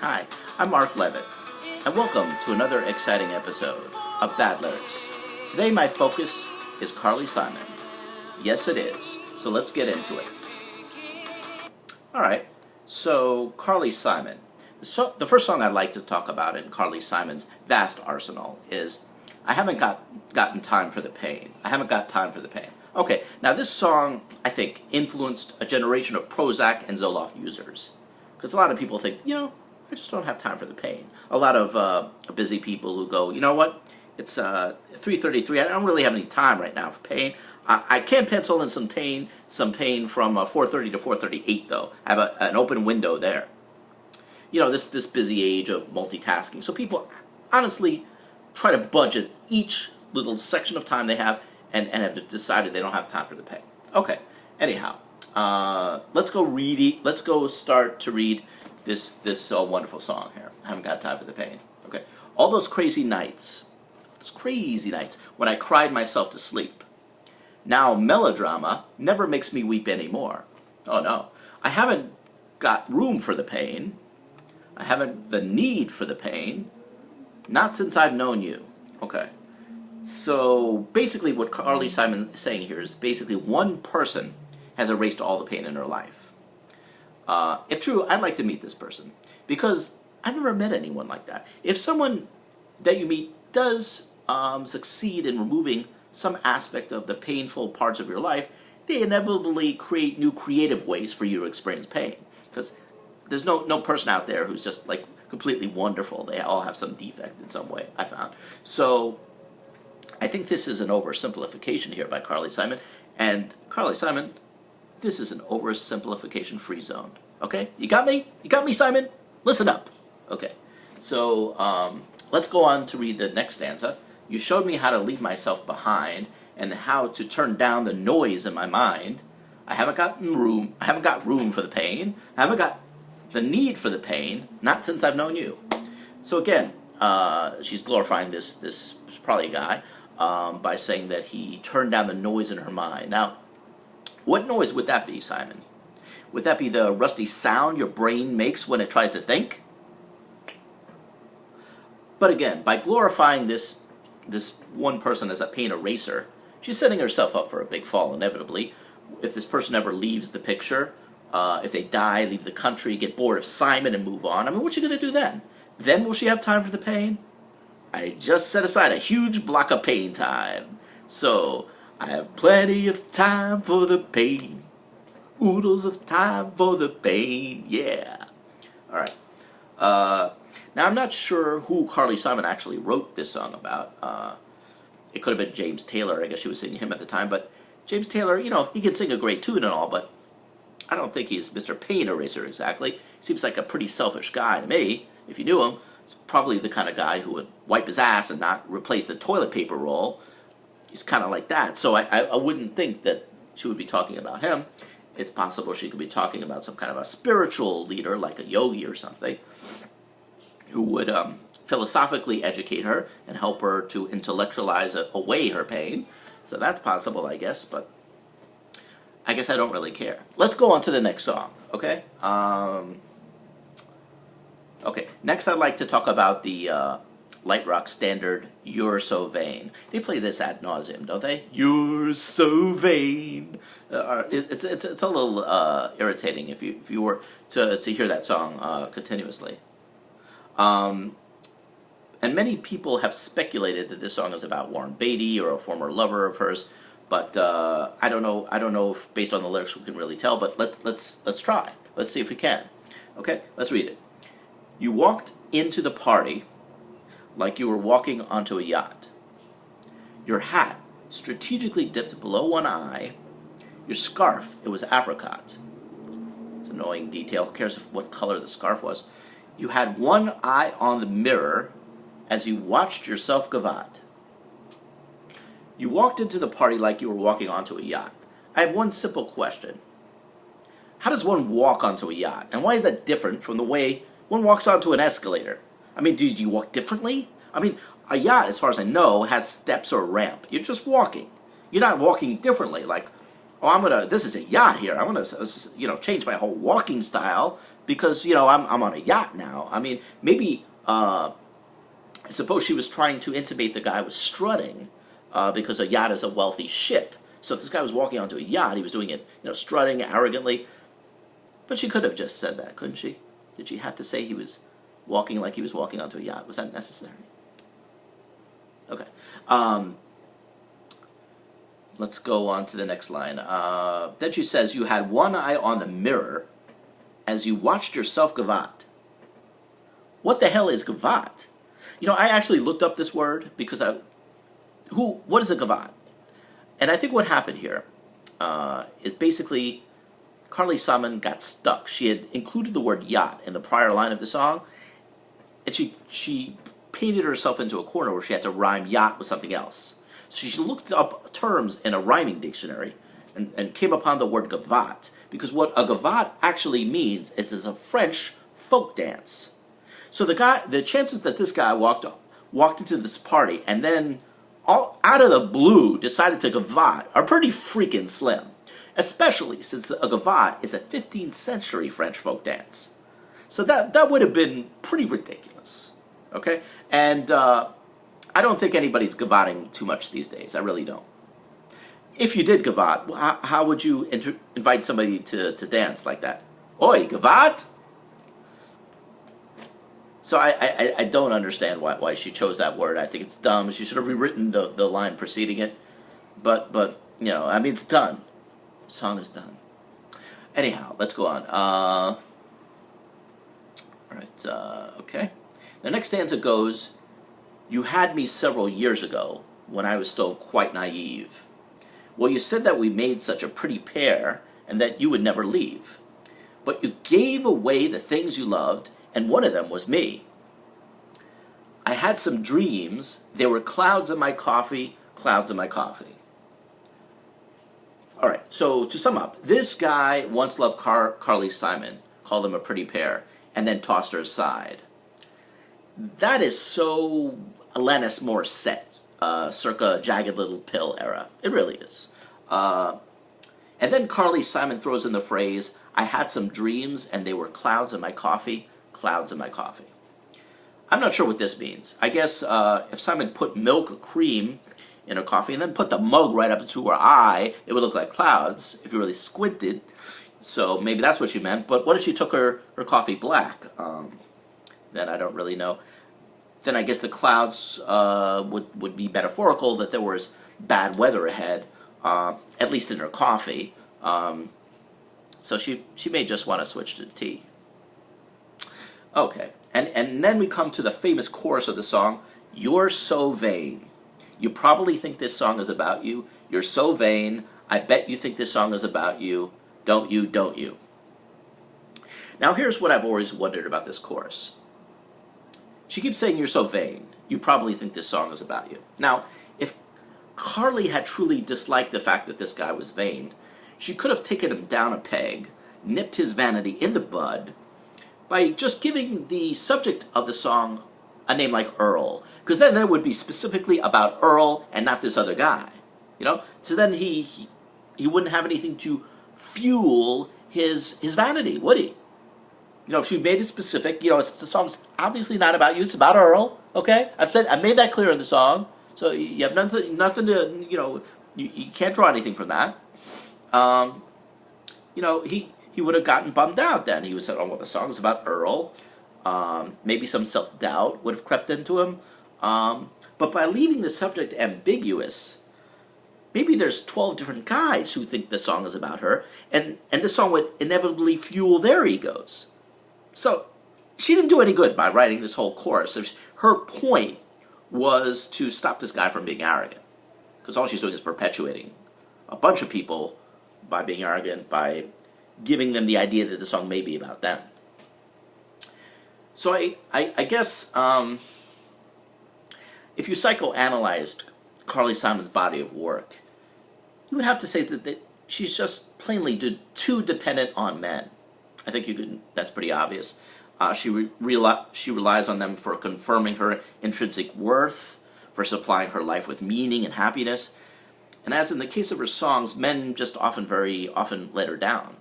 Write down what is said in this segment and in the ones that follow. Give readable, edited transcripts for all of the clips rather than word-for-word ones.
Hi, I'm Mark Levitt, and welcome to another exciting episode of Bad Lyrics. Today my focus is Carly Simon. Yes, it is. So let's get into it. Alright, so Carly Simon. The first song I'd like to talk about in Carly Simon's vast arsenal is I Haven't Gotten Time for the Pain. I Haven't Got Time for the Pain. Okay, now this song, I think, influenced a generation of Prozac and Zoloft users. Because a lot of people think, I just don't have time for the pain. A lot of busy people who go, you know what, it's 3:33, I don't really have any time right now for pain. I can pencil in some pain from 4:30 to 4:38 though. I have an open window there. This busy age of multitasking. So people honestly try to budget each little section of time they have and have decided they don't have time for the pain. Okay, anyhow, let's go start to read this wonderful song here. I haven't got time for the pain. Okay, all those crazy nights when I cried myself to sleep. Now melodrama never makes me weep anymore. Oh no, I haven't got room for the pain. I haven't the need for the pain. Not since I've known you. Okay. So basically what Carly Simon is saying here is basically one person has erased all the pain in her life. If true, I'd like to meet this person because I've never met anyone like that. If someone that you meet does succeed in removing some aspect of the painful parts of your life, they inevitably create new creative ways for you to experience pain. Because there's no person out there who's just like completely wonderful. They all have some defect in some way, I found. So I think this is an oversimplification here by Carly Simon. And Carly Simon, this is an oversimplification free zone. Okay? You got me? You got me, Simon? Listen up. Okay. So let's go on to read the next stanza. You showed me how to leave myself behind and how to turn down the noise in my mind. I haven't got room for the pain. I haven't got the need for the pain, not since I've known you. So again, she's glorifying this probably guy by saying that he turned down the noise in her mind. Now, what noise would that be, Simon? Would that be the rusty sound your brain makes when it tries to think? But again, by glorifying this one person as a pain eraser, she's setting herself up for a big fall inevitably. If this person ever leaves the picture, if they die, leave the country, get bored of Simon and move on, what's she going to do then? Then will she have time for the pain? I just set aside a huge block of pain time. So, I have plenty of time for the pain. Oodles of time for the pain. Yeah. Alright. Now, I'm not sure who Carly Simon actually wrote this song about. It could have been James Taylor. I guess she was singing him at the time. But James Taylor, he can sing a great tune and all, but I don't think he's Mr. Pain Eraser exactly. He seems like a pretty selfish guy to me. If you knew him, he's probably the kind of guy who would wipe his ass and not replace the toilet paper roll. He's kind of like that. So I wouldn't think that she would be talking about him. It's possible she could be talking about some kind of a spiritual leader, like a yogi or something, who would philosophically educate her and help her to intellectualize away her pain. So that's possible, I guess, but I guess I don't really care. Let's go on to the next song, okay? Okay, next I'd like to talk about the light rock standard, You're So Vain. They play this ad nauseum, don't they? You're so vain. It's a little irritating if you were to hear that song continuously. And many people have speculated that this song is about Warren Beatty or a former lover of hers, but I don't know if based on the lyrics we can really tell. But let's try. Let's see if we can. Okay, let's read it. You walked into the party like you were walking onto a yacht. Your hat strategically dipped below one eye. Your scarf, it was apricot. It's an annoying detail. Who cares what color the scarf was? You had one eye on the mirror as you watched yourself gavotte. You walked into the party like you were walking onto a yacht. I have one simple question. How does one walk onto a yacht? And why is that different from the way one walks onto an escalator? Do you walk differently? A yacht, as far as I know, has steps or a ramp. You're just walking. You're not walking differently. Like, this is a yacht here. I'm gonna, change my whole walking style because, I'm on a yacht now. I mean, maybe, I suppose she was trying to intimate the guy was strutting, because a yacht is a wealthy ship. So if this guy was walking onto a yacht, he was doing it, strutting arrogantly. But she could have just said that, couldn't she? Did she have to say he was walking like he was walking onto a yacht? Was that necessary? Okay. Let's go on to the next line. Then she says, you had one eye on the mirror as you watched yourself gavat. What the hell is gavat? I actually looked up this word because what is a gavat? And I think what happened here is basically Carly Simon got stuck. She had included the word yacht in the prior line of the song, and she painted herself into a corner where she had to rhyme yacht with something else. So she looked up terms in a rhyming dictionary and came upon the word gavat, because what a gavat actually means is a French folk dance. So the chances that this guy walked into this party and then all out of the blue decided to gavat are pretty freaking slim, especially since a gavat is a 15th century French folk dance. So that would have been pretty ridiculous. Okay? And I don't think anybody's gavatting too much these days. I really don't. If you did gavat, how would you invite somebody to dance like that? Oi, gavat? So I don't understand why she chose that word. I think it's dumb. She should have rewritten the line preceding it. But it's done. The song is done. Anyhow, let's go on. All right, okay. The next stanza goes, you had me several years ago when I was still quite naive. Well, you said that we made such a pretty pair and that you would never leave. But you gave away the things you loved, and one of them was me. I had some dreams. There were clouds in my coffee, clouds in my coffee. All right, so to sum up, this guy once loved Carly Simon, called him a pretty pair, and then tossed her aside. That is so Alanis Morissette, circa Jagged Little Pill era. It really is. And then Carly Simon throws in the phrase, I had some dreams and they were clouds in my coffee, clouds in my coffee. I'm not sure what this means. I guess if Simon put milk or cream in her coffee and then put the mug right up to her eye, it would look like clouds if you really squinted. So maybe that's what she meant. But what if she took her coffee black? Then I don't really know. Then I guess the clouds would be metaphorical, that there was bad weather ahead, at least in her coffee. So she may just want to switch to tea. Okay, and then we come to the famous chorus of the song, You're so vain. You probably think this song is about you. You're so vain. I bet you think this song is about you. Don't you, don't you? Now here's what I've always wondered about this chorus. She keeps saying you're so vain. You probably think this song is about you. Now, if Carly had truly disliked the fact that this guy was vain, she could have taken him down a peg, nipped his vanity in the bud, by just giving the subject of the song a name like Earl. Because then it would be specifically about Earl and not this other guy. So then he wouldn't have anything to fuel his vanity, would he? If she made it specific, the song's obviously not about you, it's about Earl, okay? I made that clear in the song, so you have nothing to, you can't draw anything from that. He would have gotten bummed out then. He would have said, oh, well, the song's about Earl. Maybe some self-doubt would have crept into him. But by leaving the subject ambiguous, maybe there's 12 different guys who think the song is about her, and this song would inevitably fuel their egos. So she didn't do any good by writing this whole chorus. Her point was to stop this guy from being arrogant, because all she's doing is perpetuating a bunch of people by being arrogant, by giving them the idea that the song may be about them. So I guess if you psychoanalyzed Carly Simon's body of work, you would have to say that she's just plainly too dependent on men. I think that's pretty obvious. She relies on them for confirming her intrinsic worth, for supplying her life with meaning and happiness. And as in the case of her songs, men just very often let her down.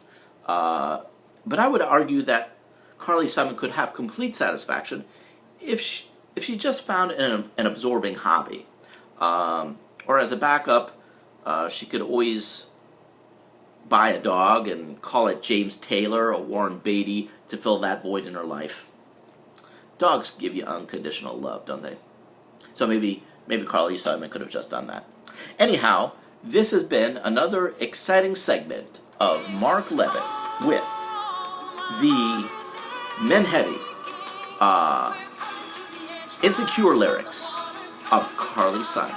But I would argue that Carly Simon could have complete satisfaction if she just found an absorbing hobby. Or as a backup, she could always buy a dog and call it James Taylor or Warren Beatty to fill that void in her life. Dogs give you unconditional love, don't they? So maybe Carly Simon could have just done that. Anyhow, this has been another exciting segment of Mark Levitt with the men-heavy, insecure lyrics of Carly Simon.